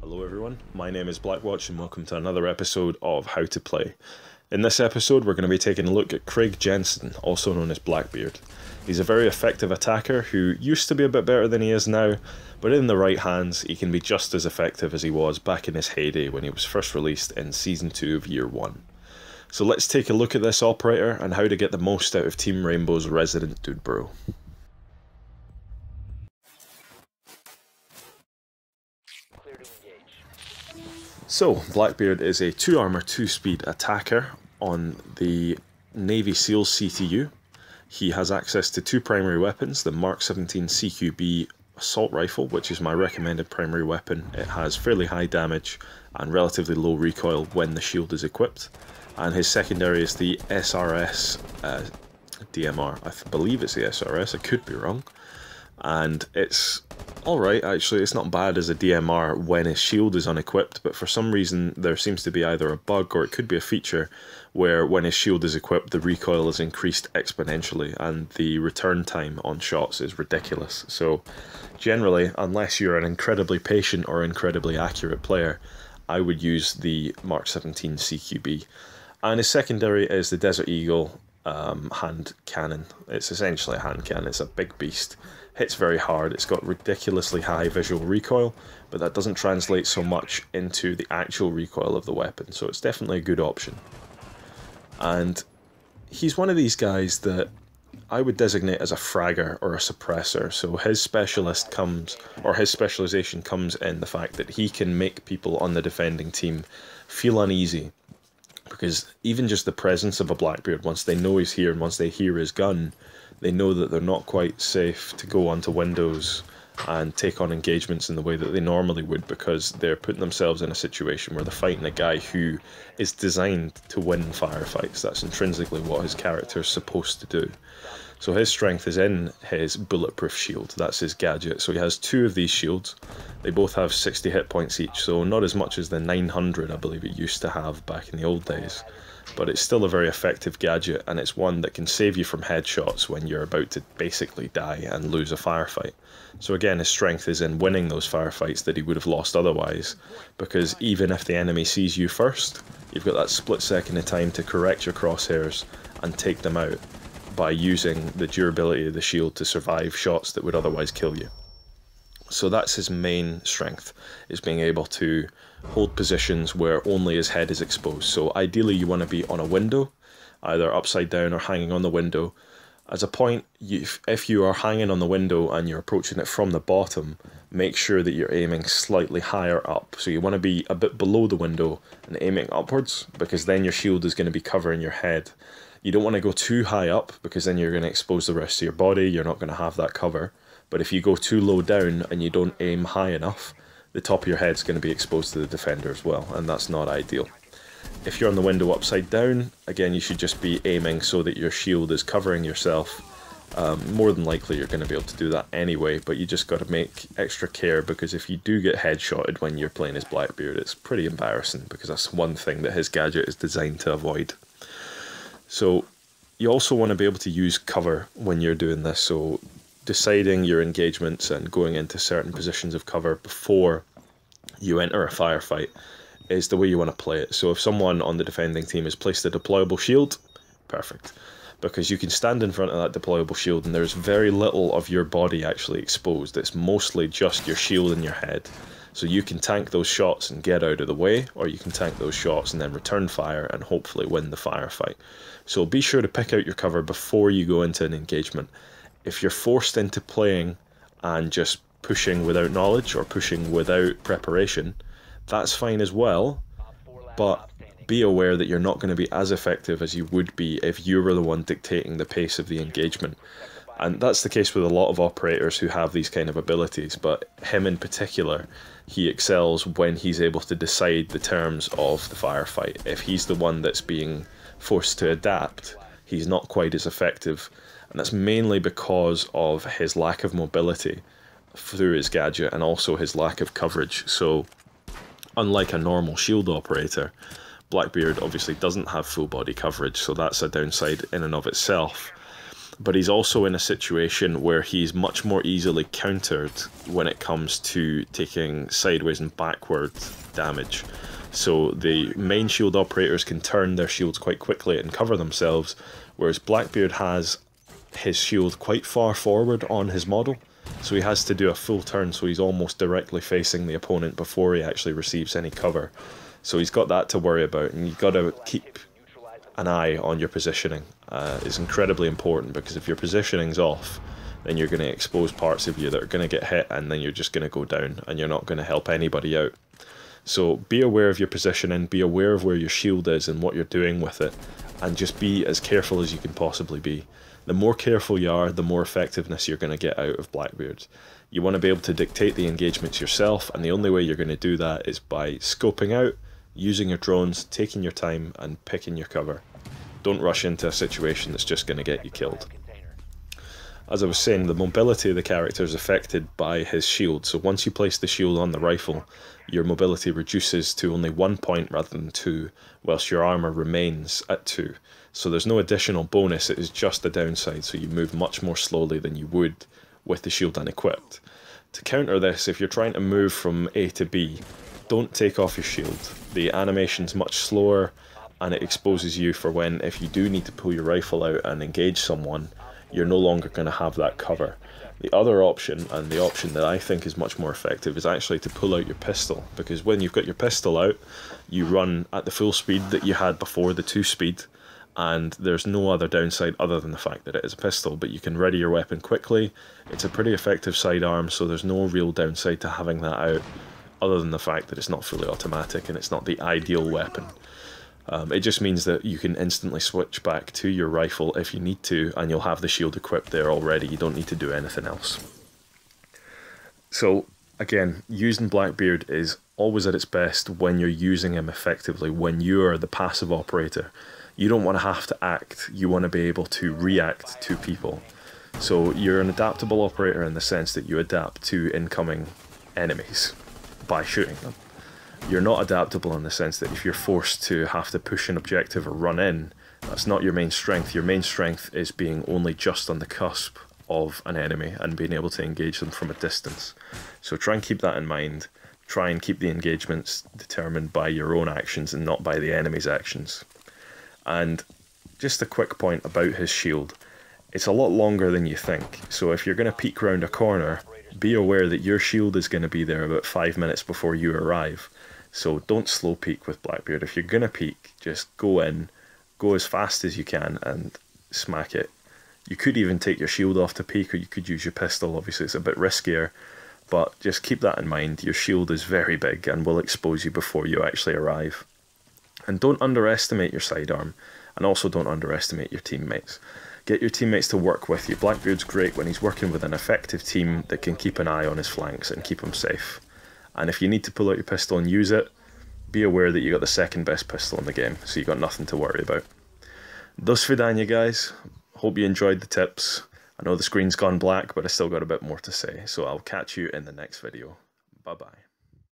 Hello everyone, my name is BlackWatch and welcome to another episode of How to Play. In this episode we're going to be taking a look at Craig Jensen, also known as Blackbeard. He's a very effective attacker who used to be a bit better than he is now, but in the right hands he can be just as effective as he was back in his heyday when he was first released in Season 2 of Year 1. So let's take a look at this operator and how to get the most out of Team Rainbow's resident dude bro. So, Blackbeard is a 2 armor 2 speed attacker on the Navy SEALs CTU. He has access to 2 primary weapons, the Mark 17 CQB assault rifle, which is my recommended primary weapon. It has fairly high damage and relatively low recoil when the shield is equipped. And his secondary is the SRS DMR. I believe it's the SRS, I could be wrong. And it's alright, actually. It's not bad as a DMR when his shield is unequipped, but for some reason there seems to be either a bug or it could be a feature where when his shield is equipped the recoil is increased exponentially and the return time on shots is ridiculous. So generally, unless you're an incredibly patient or incredibly accurate player, I would use the Mark 17 CQB. And his secondary is the Desert Eagle hand cannon. It's essentially a hand cannon, it's a big beast. Hits very hard, it's got ridiculously high visual recoil, but that doesn't translate so much into the actual recoil of the weapon, so it's definitely a good option. And he's one of these guys that I would designate as a fragger or a suppressor, so his specialization comes in the fact that he can make people on the defending team feel uneasy. Because even just the presence of a Blackbeard, once they know he's here and once they hear his gun, they know that they're not quite safe to go onto windows and take on engagements in the way that they normally would, because they're putting themselves in a situation where they're fighting a guy who is designed to win firefights. That's intrinsically what his character is supposed to do. So his strength is in his bulletproof shield, that's his gadget. So he has 2 of these shields. They both have 60 hit points each, so not as much as the 900 I believe it used to have back in the old days. But it's still a very effective gadget, and it's one that can save you from headshots when you're about to basically die and lose a firefight. So again, his strength is in winning those firefights that he would have lost otherwise, because even if the enemy sees you first, you've got that split second of time to correct your crosshairs and take them out by using the durability of the shield to survive shots that would otherwise kill you. So that's his main strength, is being able to hold positions where only his head is exposed. So ideally you want to be on a window, either upside down or hanging on the window. As a point, if you are hanging on the window and you're approaching it from the bottom, make sure that you're aiming slightly higher up. So you want to be a bit below the window and aiming upwards, because then your shield is going to be covering your head. You don't want to go too high up, because then you're going to expose the rest of your body, you're not going to have that cover. But if you go too low down and you don't aim high enough, the top of your head's going to be exposed to the defender as well, and that's not ideal. If you're on the window upside down, again you should just be aiming so that your shield is covering yourself. More than likely you're going to be able to do that anyway, but you just got to make extra care, because if you do get headshotted when you're playing as Blackbeard, it's pretty embarrassing, because that's one thing that his gadget is designed to avoid. So you also want to be able to use cover when you're doing this, so deciding your engagements and going into certain positions of cover before you enter a firefight is the way you want to play it. So if someone on the defending team has placed a deployable shield, perfect, because you can stand in front of that deployable shield and there's very little of your body actually exposed. It's mostly just your shield and your head. So you can tank those shots and get out of the way, or you can tank those shots and then return fire and hopefully win the firefight. So be sure to pick out your cover before you go into an engagement. If you're forced into playing and just pushing without knowledge or pushing without preparation, that's fine as well, but be aware that you're not going to be as effective as you would be if you were the one dictating the pace of the engagement. And that's the case with a lot of operators who have these kind of abilities, but him in particular, he excels when he's able to decide the terms of the firefight. If he's the one that's being forced to adapt, he's not quite as effective, and that's mainly because of his lack of mobility through his gadget and also his lack of coverage. So unlike a normal shield operator, Blackbeard obviously doesn't have full body coverage, so that's a downside in and of itself. but he's also in a situation where he's much more easily countered when it comes to taking sideways and backward damage. So the main shield operators can turn their shields quite quickly and cover themselves, whereas Blackbeard has his shield quite far forward on his model, so he has to do a full turn, so he's almost directly facing the opponent before he actually receives any cover. So he's got that to worry about, and you've got to keep an eye on your positioning. It's incredibly important, because if your positioning's off, then you're going to expose parts of you that are going to get hit, and then you're just going to go down, and you're not going to help anybody out. So be aware of your positioning, be aware of where your shield is and what you're doing with it, and just be as careful as you can possibly be. The more careful you are, the more effectiveness you're going to get out of Blackbeard. You want to be able to dictate the engagements yourself, and the only way you're going to do that is by scoping out, using your drones, taking your time, and picking your cover. Don't rush into a situation that's just going to get you killed. As I was saying, the mobility of the character is affected by his shield, so once you place the shield on the rifle, your mobility reduces to only 1 point rather than 2, whilst your armour remains at 2. So there's no additional bonus, it is just a downside, so you move much more slowly than you would with the shield unequipped. To counter this, if you're trying to move from A to B, don't take off your shield. The animation's much slower, and it exposes you for when, if you do need to pull your rifle out and engage someone, you're no longer going to have that cover. The other option, and the option that I think is much more effective, is actually to pull out your pistol, because when you've got your pistol out, you run at the full speed that you had before, the 2 speed, and there's no other downside other than the fact that it is a pistol, but you can ready your weapon quickly. It's a pretty effective sidearm, so there's no real downside to having that out, other than the fact that it's not fully automatic and it's not the ideal weapon. It just means that you can instantly switch back to your rifle if you need to, and you'll have the shield equipped there already. You don't need to do anything else. So again, using Blackbeard is always at its best when you're using him effectively, when you are the passive operator. You don't want to have to act, you want to be able to react to people. So you're an adaptable operator in the sense that you adapt to incoming enemies by shooting them. You're not adaptable in the sense that if you're forced to have to push an objective or run in, that's not your main strength. Your main strength is being only just on the cusp of an enemy and being able to engage them from a distance. So try and keep that in mind. Try and keep the engagements determined by your own actions and not by the enemy's actions. And just a quick point about his shield. It's a lot longer than you think. So if you're going to peek around a corner, be aware that your shield is going to be there about 5 minutes before you arrive. So don't slow peek with Blackbeard. If you're going to peek, just go in, go as fast as you can and smack it. You could even take your shield off to peek, or you could use your pistol. Obviously it's a bit riskier, but just keep that in mind. Your shield is very big and will expose you before you actually arrive. And don't underestimate your sidearm, and also don't underestimate your teammates. Get your teammates to work with you. Blackbeard's great when he's working with an effective team that can keep an eye on his flanks and keep him safe. And if you need to pull out your pistol and use it, be aware that you got the second best pistol in the game, so you got nothing to worry about. Do svidania, guys. Hope you enjoyed the tips. I know the screen's gone black, but I still got a bit more to say, so I'll catch you in the next video. Bye bye.